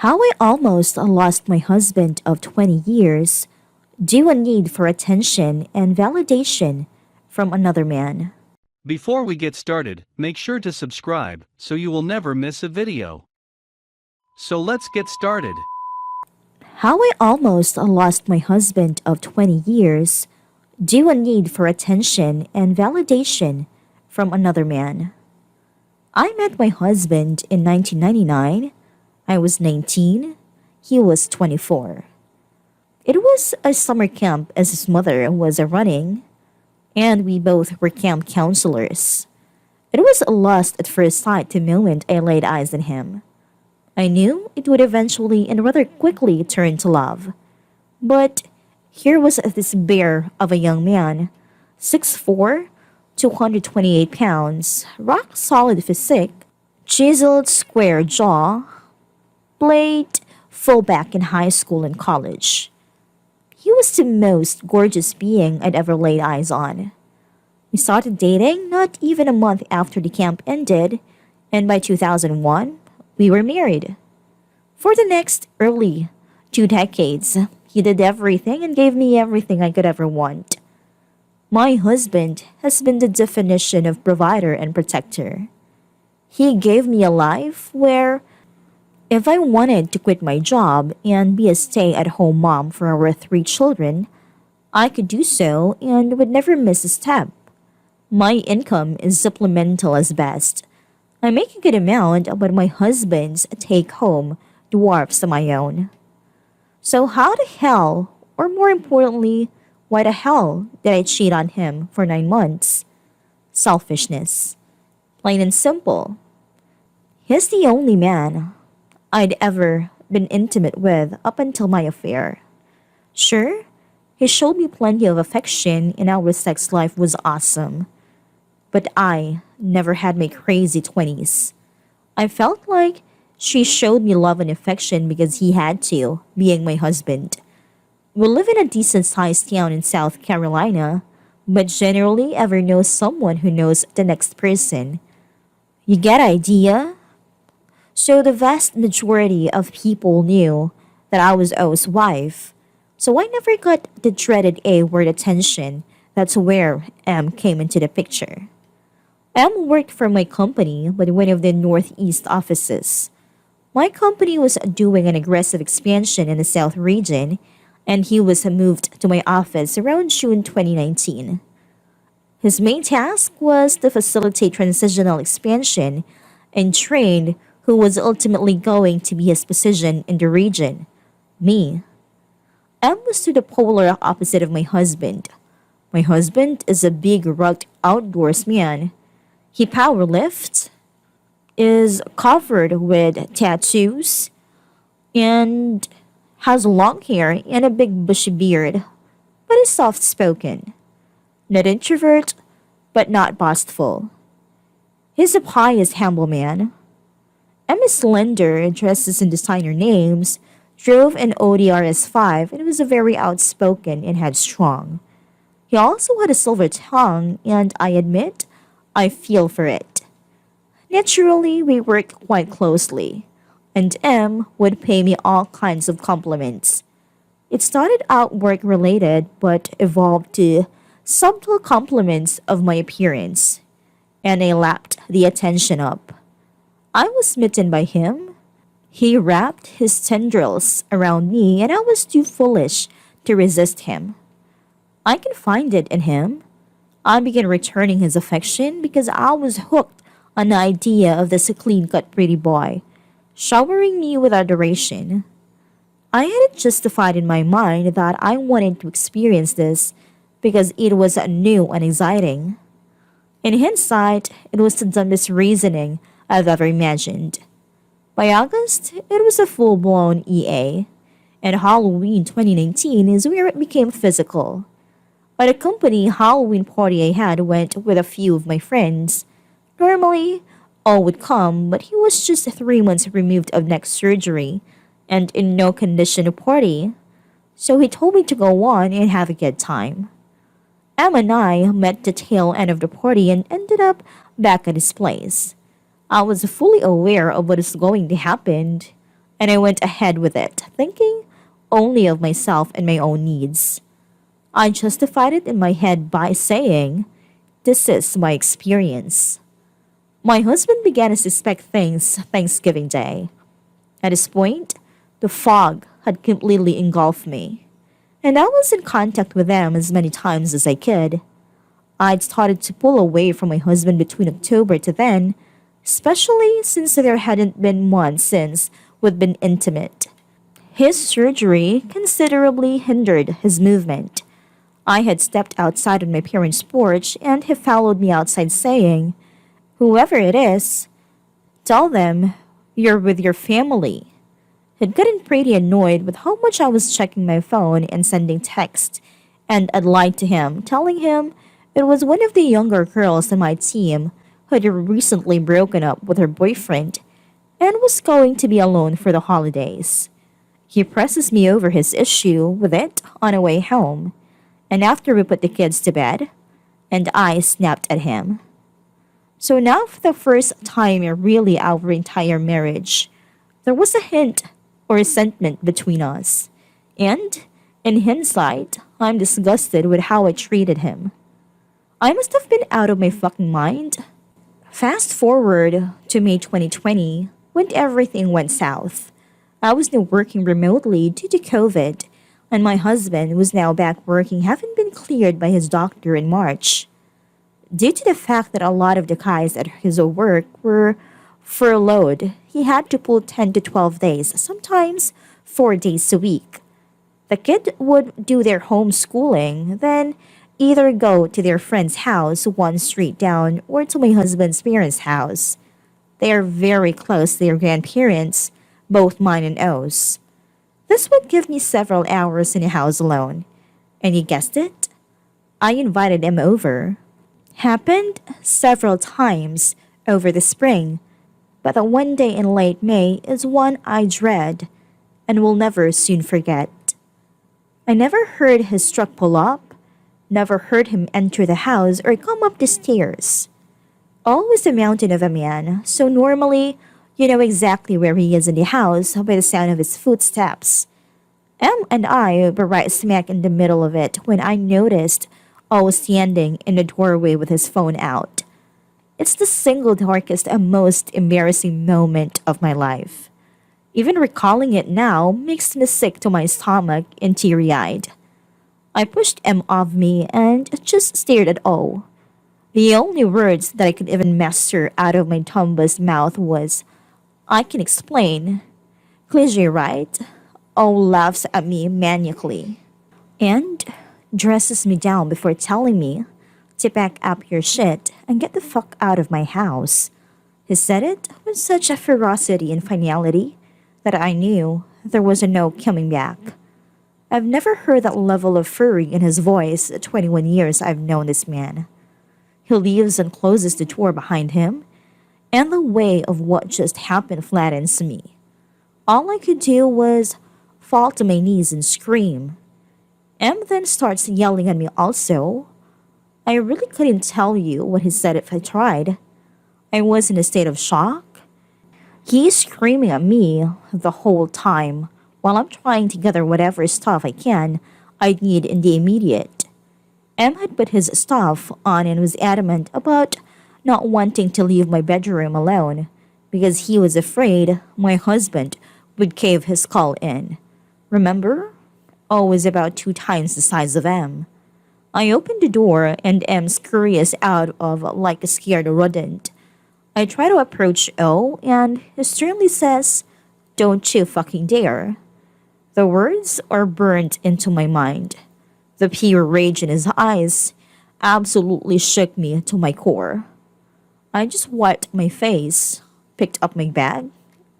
How I almost lost my husband of 20 years due to a need for attention and validation from another man. Before we get started, make sure to subscribe so you will never miss a video. So let's get started. How I almost lost my husband of 20 years due to a need for attention and validation from another man. I met my husband in 1999. I was 19. He was 24. It was a summer camp as his mother was running, and we both were camp counselors. It was a lust at first sight the moment I laid eyes on him. I knew it would eventually and rather quickly turn to love. But here was this bear of a young man, 6'4", 228 pounds, rock solid physique, chiseled square jaw, played fullback in high school and college. He was the most gorgeous being I'd ever laid eyes on. We started dating not even a month after the camp ended, and by 2001, we were married. For the next early 2 decades, he did everything and gave me everything I could ever want. My husband has been the definition of provider and protector. He gave me a life where, if I wanted to quit my job and be a stay-at-home mom for our 3 children, I could do so and would never miss a step. My income is supplemental as best. I make a good amount, but my husband's take-home dwarfs my own. So how the hell, or more importantly, why the hell did I cheat on him for 9 months? Selfishness. Plain and simple. He's the only man I'd ever been intimate with up until my affair. Sure, he showed me plenty of affection and our sex life was awesome. But I never had my crazy 20s. I felt like she showed me love and affection because he had to, being my husband. We live in a decent-sized town in South Carolina, but generally ever know someone who knows the next person. You get idea? So the vast majority of people knew that I was O's wife, so I never got the dreaded A-word attention. That's where M came into the picture. M worked for my company, but one of the Northeast offices. My company was doing an aggressive expansion in the South region, and he was moved to my office around June 2019. His main task was to facilitate transitional expansion and train who was ultimately going to be his position in the region, me. M was to the polar opposite of my husband. My husband is a big, rugged outdoors man. He powerlifts, is covered with tattoos, and has long hair and a big bushy beard, but is soft-spoken. Not introvert, but not boastful. He's a pious, humble man. M is slender, dresses in designer names, drove an Audi RS5, and was very outspoken and headstrong. He also had a silver tongue, and I admit, I feel for it. Naturally, we worked quite closely, and M would pay me all kinds of compliments. It started out work-related, but evolved to subtle compliments of my appearance, and I lapped the attention up. I was smitten by him. He wrapped his tendrils around me, and I was too foolish to resist him. I confided in him. I began returning his affection because I was hooked on the idea of this clean-cut pretty boy, showering me with adoration. I had it justified in my mind that I wanted to experience this because it was new and exciting. In hindsight, it was the dumbest reasoning I've ever imagined. By August, it was a full-blown EA, and Halloween 2019 is where it became physical. At a company Halloween party I had went with a few of my friends. Normally, all would come, but he was just 3 months removed of neck surgery and in no condition to party, so he told me to go on and have a good time. Em and I met the tail end of the party and ended up back at his place. I was fully aware of what is going to happen, and I went ahead with it, thinking only of myself and my own needs. I justified it in my head by saying, "This is my experience." My husband began to suspect things Thanksgiving Day. At this point, the fog had completely engulfed me, and I was in contact with them as many times as I could. I'd started to pull away from my husband between October to then, especially since there hadn't been months since we'd been intimate. His surgery considerably hindered his movement. I had stepped outside on my parents' porch and he followed me outside saying, "Whoever it is, tell them you're with your family." He'd gotten pretty annoyed with how much I was checking my phone and sending texts, and I'd lied to him, telling him it was one of the younger girls on my team who had recently broken up with her boyfriend and was going to be alone for the holidays. He presses me over his issue with it on our way home, and after we put the kids to bed, and I snapped at him. So now, for the first time in really our entire marriage, there was a hint or resentment between us. And, in hindsight, I'm disgusted with how I treated him. I must have been out of my fucking mind. Fast forward to May 2020, when everything went south. I was now working remotely due to COVID, and my husband was now back working, having been cleared by his doctor in March. Due to the fact that a lot of the guys at his work were furloughed, he had to pull 10 to 12 days, sometimes 4 days a week. The kid would do their homeschooling, then either go to their friend's house one street down or to my husband's parents' house. They are very close to their grandparents, both mine and O's. This would give me several hours in the house alone. And you guessed it? I invited him over. Happened several times over the spring, but the one day in late May is one I dread and will never soon forget. I never heard his truck pull up, never heard him enter the house or come up the stairs. Always a mountain of a man, so normally you know exactly where he is in the house by the sound of his footsteps. Em and I were right smack in the middle of it when I noticed O standing in the doorway with his phone out. It's the single darkest and most embarrassing moment of my life. Even recalling it now makes me sick to my stomach and teary-eyed. I pushed M off me and just stared at O. The only words that I could even muster out of my Tomba's mouth was, "I can explain." Cliche, right? O laughs at me maniacally and dresses me down before telling me to pack up your shit and get the fuck out of my house. He said it with such a ferocity and finality that I knew there was no coming back. I've never heard that level of fury in his voice the 21 years I've known this man. He leaves and closes the door behind him, and the weight of what just happened flattens me. All I could do was fall to my knees and scream. M then starts yelling at me also. I really couldn't tell you what he said if I tried. I was in a state of shock. He's screaming at me the whole time while I'm trying to gather whatever stuff I'd need in the immediate. M had put his stuff on and was adamant about not wanting to leave my bedroom alone because he was afraid my husband would cave his skull in. Remember? O was about 2 times the size of M. I opened the door and M scurries out of like a scared rodent. I try to approach O and he sternly says, "Don't you fucking dare." The words are burned into my mind. The pure rage in his eyes absolutely shook me to my core. I just wiped my face, picked up my bag,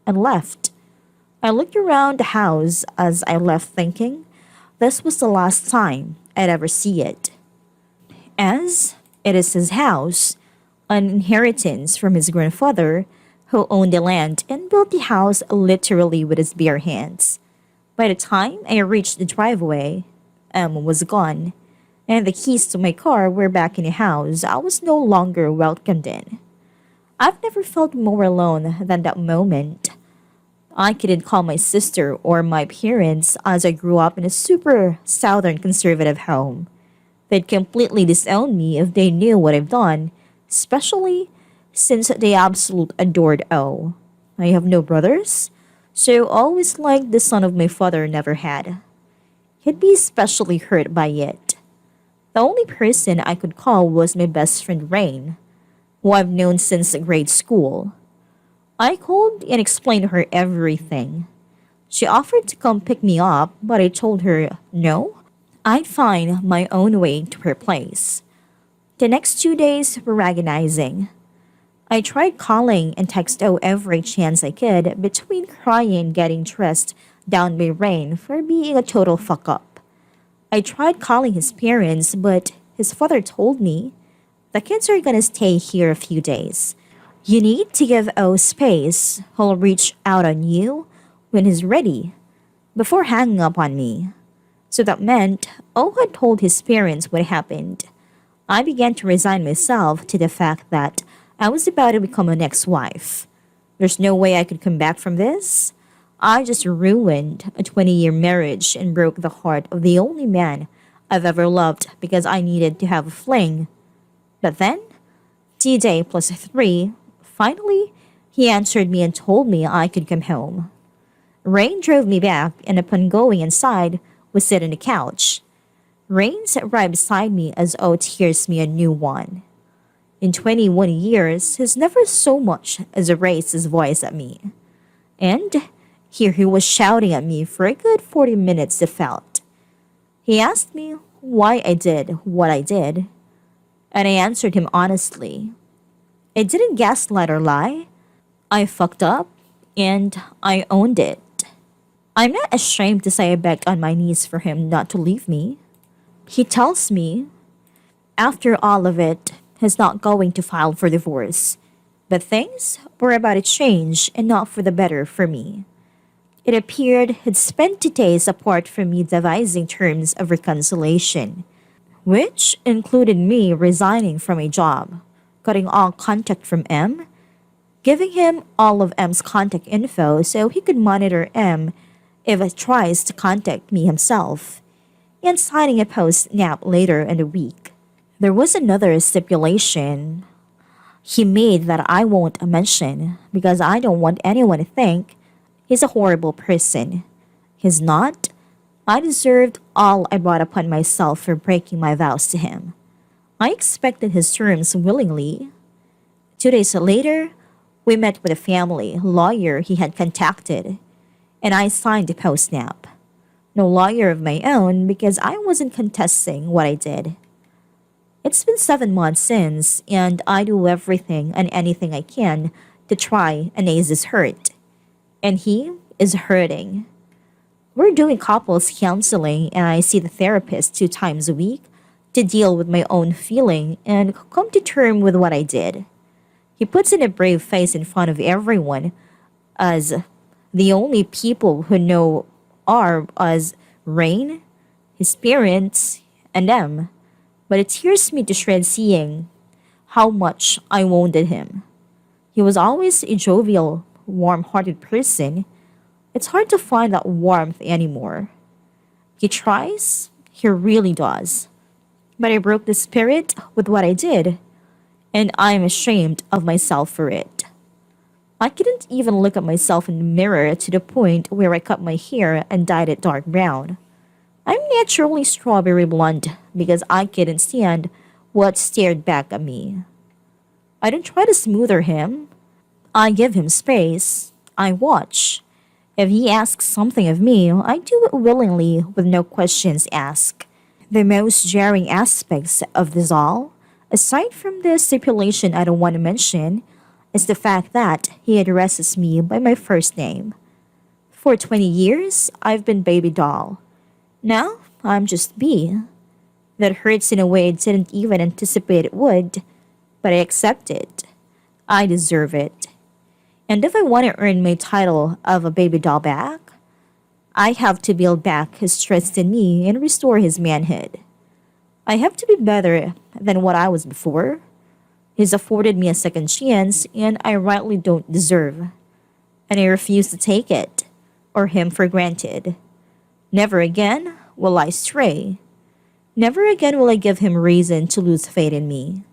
and left. I looked around the house as I left thinking this was the last time I'd ever see it. As it is his house, an inheritance from his grandfather who owned the land and built the house literally with his bare hands. By the time I reached the driveway, M was gone, and the keys to my car were back in the house I was no longer welcomed in. I've never felt more alone than that moment. I couldn't call my sister or my parents as I grew up in a super southern conservative home. They'd completely disown me if they knew what I've done, especially since they absolutely adored O. I have no brothers, so always like the son of my father never had. He'd be especially hurt by it. The only person I could call was my best friend Rain, who I've known since grade school. I called and explained to her everything. She offered to come pick me up, but I told her no. I'd find my own way to her place. The next 2 days were agonizing. I tried calling and text O every chance I could between crying and getting dressed down by Rain for being a total fuck up. I tried calling his parents, but his father told me the kids are gonna stay here a few days. You need to give O space. He'll reach out on you when he's ready, before hanging up on me. So that meant O had told his parents what happened. I began to resign myself to the fact that I was about to become an ex-wife. There's no way I could come back from this. I just ruined a 20-year marriage and broke the heart of the only man I've ever loved because I needed to have a fling. But then, D-Day plus 3, finally, he answered me and told me I could come home. Rain drove me back, and upon going inside, we sit on the couch. Rain sat right beside me as O tears me a new one. In 21 years, he's never so much as raised his voice at me. And here he was shouting at me for a good 40 minutes it felt. He asked me why I did what I did, and I answered him honestly. I didn't gaslight or lie. I fucked up, and I owned it. I'm not ashamed to say I begged on my knees for him not to leave me. He tells me, after all of it, he's not going to file for divorce. But things were about to change and not for the better for me. It appeared he'd spent 2 days apart from me devising terms of reconciliation, which included me resigning from a job, cutting all contact from M, giving him all of M's contact info so he could monitor M if he tries to contact me himself, and signing a post-nap later in the week. There was another stipulation he made that I won't mention because I don't want anyone to think he's a horrible person. He's not. I deserved all I brought upon myself for breaking my vows to him. I accepted his terms willingly. 2 days later, we met with a family lawyer he had contacted, and I signed the post-nap. No lawyer of my own because I wasn't contesting what I did. It's been 7 months since, and I do everything and anything I can to try and ease his hurt. And he is hurting. We're doing couples counseling, and I see the therapist 2 times a week to deal with my own feeling and come to terms with what I did. He puts in a brave face in front of everyone as the only people who know are as Rain, his parents, and them. But it tears me to shreds seeing how much I wounded him. He was always a jovial, warm-hearted person. It's hard to find that warmth anymore. He tries, he really does. But I broke the spirit with what I did, and I'm ashamed of myself for it. I couldn't even look at myself in the mirror to the point where I cut my hair and dyed it dark brown. I'm naturally strawberry blonde because I couldn't stand what stared back at me. I don't try to smother him. I give him space. I watch. If he asks something of me, I do it willingly with no questions asked. The most jarring aspects of this all, aside from the stipulation I don't want to mention, is the fact that he addresses me by my first name. For 20 years, I've been baby doll. Now, I'm just B. That hurts in a way I didn't even anticipate it would, but I accept it. I deserve it. And if I want to earn my title of a baby doll back, I have to build back his trust in me and restore his manhood. I have to be better than what I was before. He's afforded me a second chance, and I rightly don't deserve. and I refuse to take it or him for granted. Never again will I stray. Never again will I give him reason to lose faith in me.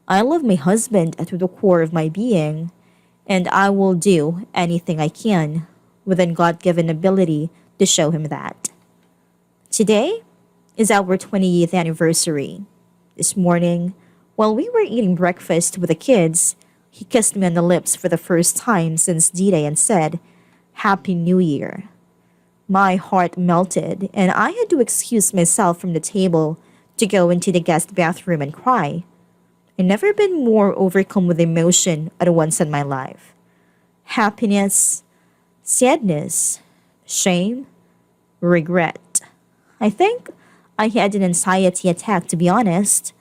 I love my husband to the core of my being, and I will do anything I can within God given ability to show him that. Today is our 20th anniversary. This morning, while we were eating breakfast with the kids, he kissed me on the lips for the first time since D-Day and said, "Happy New Year." My heart melted, and I had to excuse myself from the table to go into the guest bathroom and cry. I've never been more overcome with emotion at once in my life. Happiness, sadness, shame, regret. I think I had an anxiety attack, to be honest.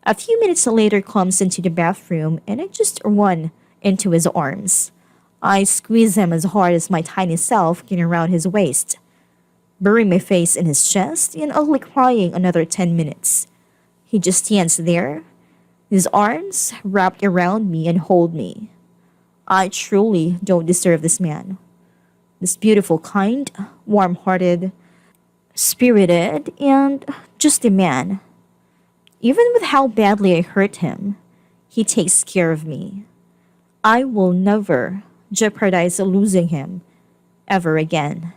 A few minutes later comes into the bathroom and I just run into his arms. I squeeze him as hard as my tiny self can around his waist, bury my face in his chest and ugly crying another 10 minutes. He just stands there, his arms wrapped around me and hold me. I truly don't deserve this man. This beautiful, kind, warm-hearted, spirited, and just a man. Even with how badly I hurt him, he takes care of me. I will never jeopardize losing him ever again.